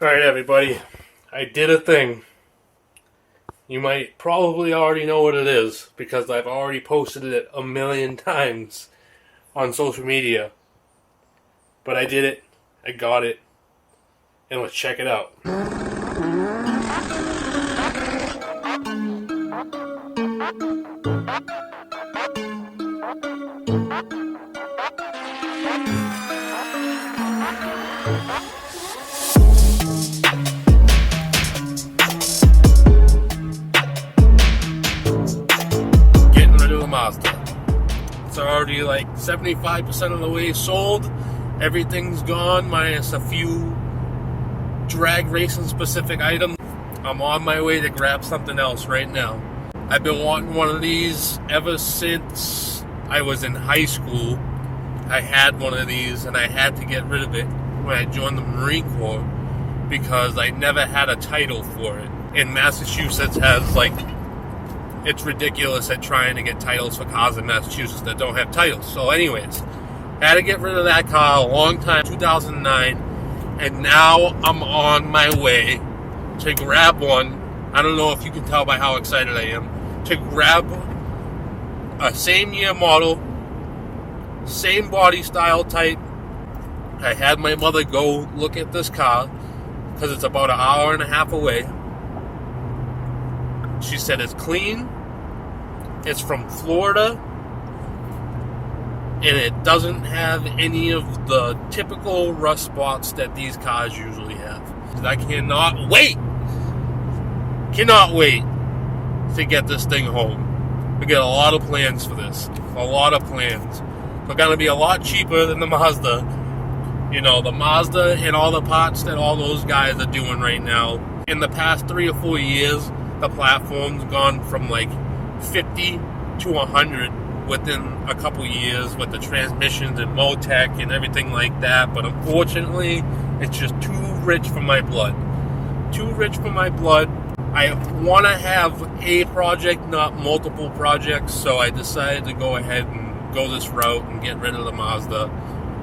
Alright everybody, I did a thing. You might probably already know what it is because I've already posted it a million times on social media. But I did it, I got it, and let's check it out. Getting rid of the Mazda. It's already like 75% of the way sold. Everything's gone minus a few drag racing specific items. I'm on my way to grab something else right now. I've been wanting one of these ever since I was in high school. I had one of these and I had to get rid of it when I joined the Marine Corps because I never had a title for it. And Massachusetts has it's ridiculous at trying to get titles for cars in Massachusetts that don't have titles. So anyways, had to get rid of that car a long time, 2009, and now I'm on my way to grab one. I don't know if you can tell by how excited I am, to grab a same year model, same body style type. I had my mother go look at this car because it's about an hour and a half away. She said it's clean, it's from Florida, and it doesn't have any of the typical rust spots that these cars usually have. I cannot wait to get this thing home. We got a lot of plans for this. A lot of plans. They're going to be a lot cheaper than the Mazda. You know, the Mazda and all the parts that all those guys are doing right now. In the past 3 or 4 years, the platform's gone from like 50 to 100 within a couple years with the transmissions and Motec and everything like that. But unfortunately, it's just too rich for my blood. Too rich for my blood. I want to have a project, not multiple projects, so I decided to go ahead and go this route and get rid of the Mazda.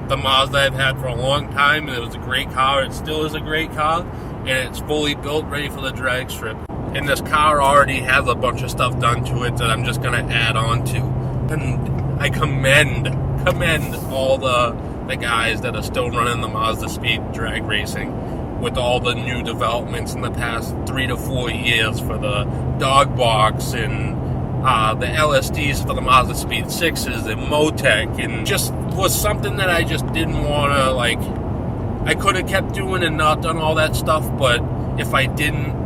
The Mazda I've had for a long time, and it was a great car. It still is a great car, and it's fully built, ready for the drag strip. And this car already has a bunch of stuff done to it that I'm just going to add on to. And I commend all the guys that are still running the Mazda Speed drag racing with all the new developments in the past 3 to 4 years for the dog box and the LSDs for the Mazda Speed 6s and Motec, and just was something that I just didn't want to, I could have kept doing and not done all that stuff, but if I didn't,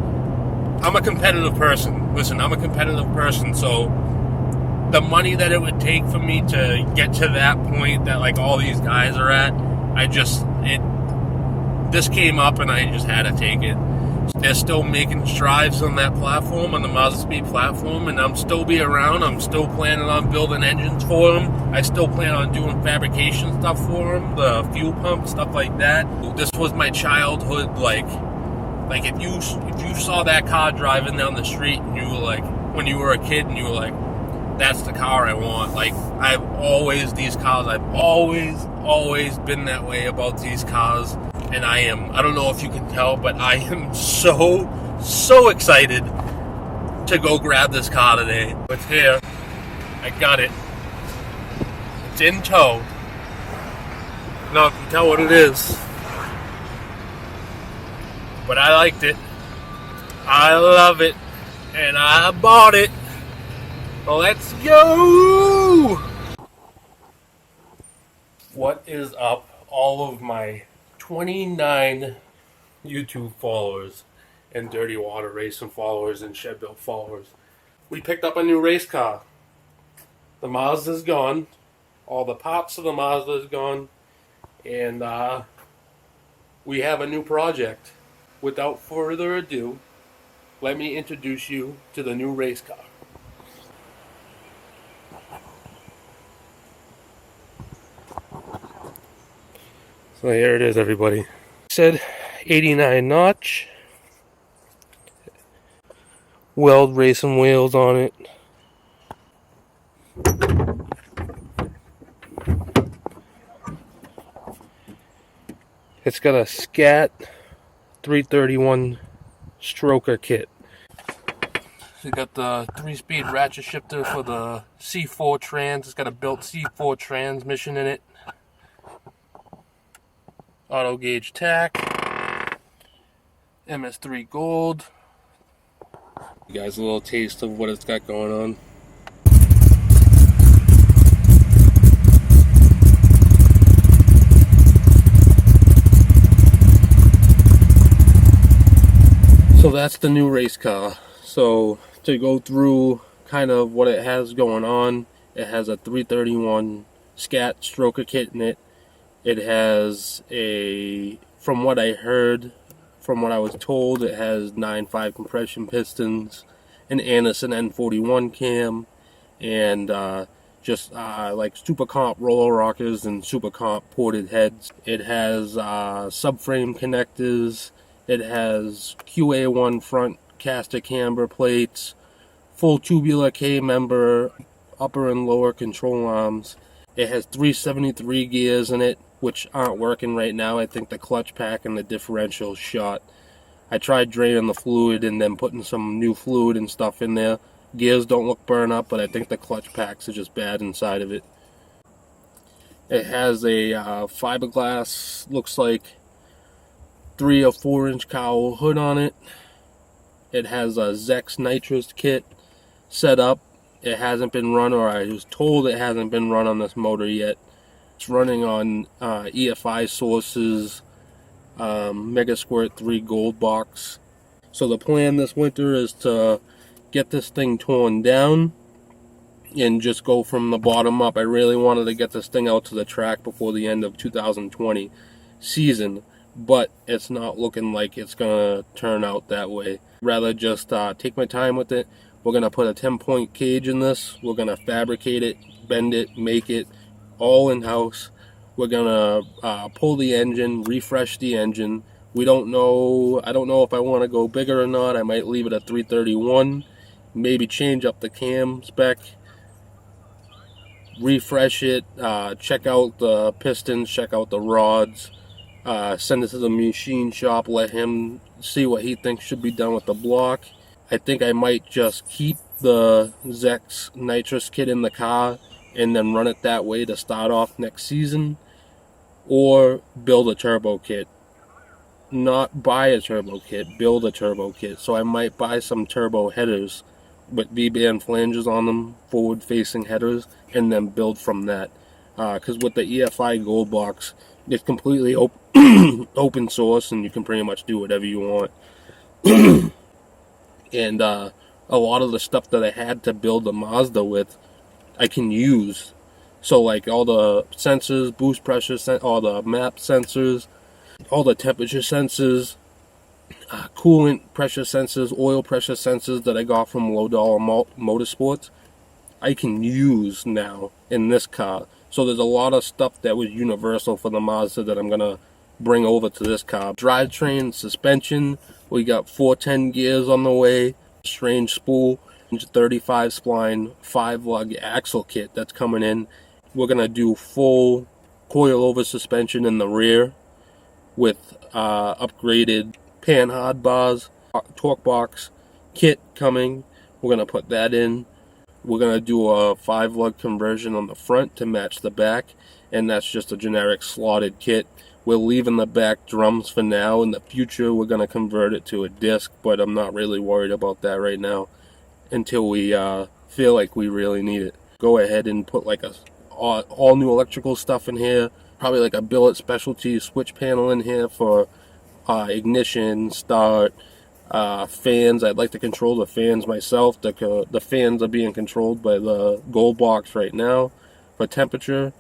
I'm a competitive person. Listen, I'm a competitive person, so the money that it would take for me to get to that point that all these guys are at, this came up and I just had to take it. They're still making strides on that platform, on the Mazda Speed platform, and I'm still be around. I'm still planning on building engines for them. I still plan on doing fabrication stuff for them, the fuel pump, stuff like that. This was my childhood, if you saw that car driving down the street and you were when you were a kid and you were that's the car I want. I've always been that way about these cars. And I don't know if you can tell, but I am so excited to go grab this car today. It's here. I got it. It's in tow. Now, if you can tell what it is. But I liked it. I love it. And I bought it. Let's go! What is up, all of my 29 YouTube followers and Dirtywaterracing followers and ShedBuilt followers? We picked up a new race car. The Mazda's gone. All the parts of the Mazda is gone. And we have a new project. Without further ado, let me introduce you to the new race car. So here it is, everybody. Said 89 notch. Weld racing wheels on it. It's got a scat 331 stroker kit. So you got the 3-speed ratchet shifter for the C4 trans. It's got a built C4 transmission in it. Auto gauge tack. MS3 gold. You guys a little taste of what it's got going on. So that's the new race car. So to go through kind of what it has going on, it has a 331 scat stroker kit in it. It has a, from what I heard, from what I was told, it has 9.5 compression pistons, an Anderson N41 cam, and just like super comp roller rockers and super comp ported heads. It has subframe connectors. It has QA1 front caster camber plates, full tubular K-member, upper and lower control arms. It has 373 gears in it, which aren't working right now. I think the clutch pack and the differential shot. I tried draining the fluid and then putting some new fluid and stuff in there. Gears don't look burn up, but I think the clutch packs are just bad inside of it. It has a fiberglass, looks like 3 or 4 inch cowl hood on it. It has a Zex nitrous kit set up. It hasn't been run, or I was told it hasn't been run on this motor yet. It's running on EFI sources, Mega Squirt 3 gold box. So the plan this winter is to get this thing torn down and just go from the bottom up. I really wanted to get this thing out to the track before the end of 2020 season, but it's not looking like it's gonna turn out that way. Rather just take my time with it. We're gonna put a 10-point cage in this. We're gonna fabricate it, bend it, make it all in-house. We're gonna pull the engine, refresh the engine. I don't know if I want to go bigger or not. I might leave it at 331, maybe change up the cam spec, refresh it, check out the pistons, check out the rods, send it to the machine shop, let him see what he thinks should be done with the block. I think I might just keep the Zex nitrous kit in the car and then run it that way to start off next season, or build a turbo kit. Not buy a turbo kit, build a turbo kit. So I might buy some turbo headers with V-band flanges on them, forward facing headers, and then build from that. Because with the EFI gold box, it's completely open source, and you can pretty much do whatever you want. And a lot of the stuff that I had to build the Mazda with, I can use. So like all the sensors, boost pressure, all the map sensors, all the temperature sensors, coolant pressure sensors, oil pressure sensors that I got from Low Dollar Motorsports, I can use now in this car. So there's a lot of stuff that was universal for the Mazda that I'm gonna bring over to this car. Drivetrain, suspension, we got 410 gears on the way, strange spool, 35 spline, 5-lug axle kit that's coming in. We're gonna do full coil-over suspension in the rear with upgraded panhard bars, torque box kit coming. We're gonna put that in. We're gonna do a 5-lug conversion on the front to match the back, and that's just a generic slotted kit. We're leaving the back drums for now. In the future, we're gonna convert it to a disc, but I'm not really worried about that right now until we feel like we really need it. Go ahead and put like a all new electrical stuff in here, probably like a billet specialty switch panel in here for ignition, start, fans. I'd like to control the fans myself. The fans are being controlled by the gold box right now. For temperature,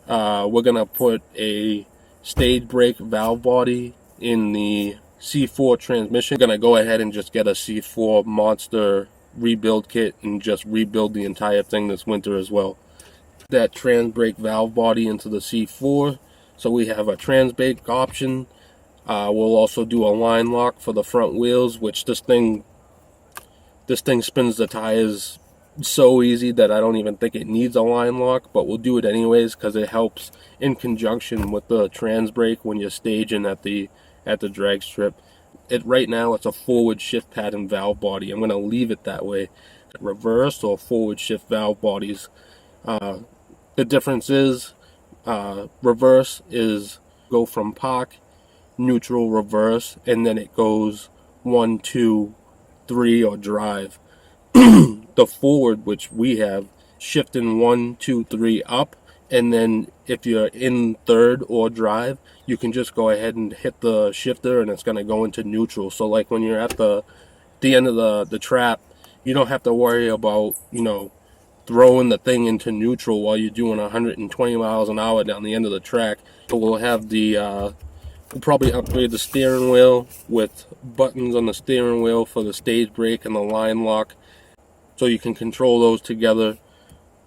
we're gonna put a stage brake valve body in the C4 transmission. We're gonna go ahead and just get a C4 monster rebuild kit and just rebuild the entire thing this winter as well. That trans brake valve body into the C4, so we have a trans brake option. We'll also do a line lock for the front wheels, which this thing spins the tires so easy that I don't even think it needs a line lock, but we'll do it anyways because it helps in conjunction with the trans brake when you're staging at the drag strip. Right now it's a forward shift pad and valve body. I'm going to leave it that way. Reverse or forward shift valve bodies. The difference is reverse is go from park, neutral, reverse, and then it goes 1, 2, 3 or drive. The forward, which we have, shifting 1, 2, 3 up, and then if you're in third or drive, you can just go ahead and hit the shifter and it's going to go into neutral. So like when you're at the end of the trap, you don't have to worry about, you know, throwing the thing into neutral while you're doing 120 miles an hour down the end of the track. So we'll have we'll probably upgrade the steering wheel with buttons on the steering wheel for the stage brake and the line lock, so you can control those together.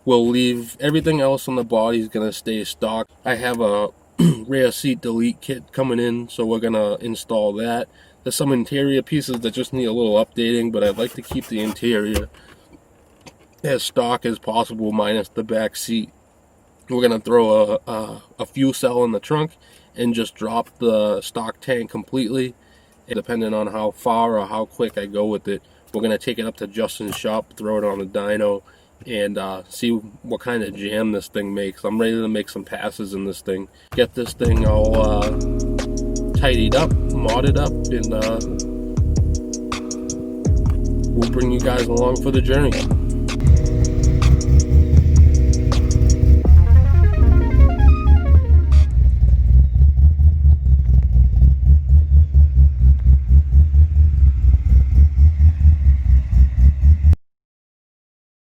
We'll leave everything else on the body is going to stay stock. I have a rear seat delete kit coming in, so we're going to install that. There's some interior pieces that just need a little updating, but I'd like to keep the interior as stock as possible minus the back seat. We're going to throw a fuel cell in the trunk and just drop the stock tank completely. And depending on how far or how quick I go with it, we're going to take it up to Justin's shop, throw it on a dyno, and see what kind of jam this thing makes. I'm ready to make some passes in this thing. Get this thing all tidied up, modded up, and we'll bring you guys along for the journey.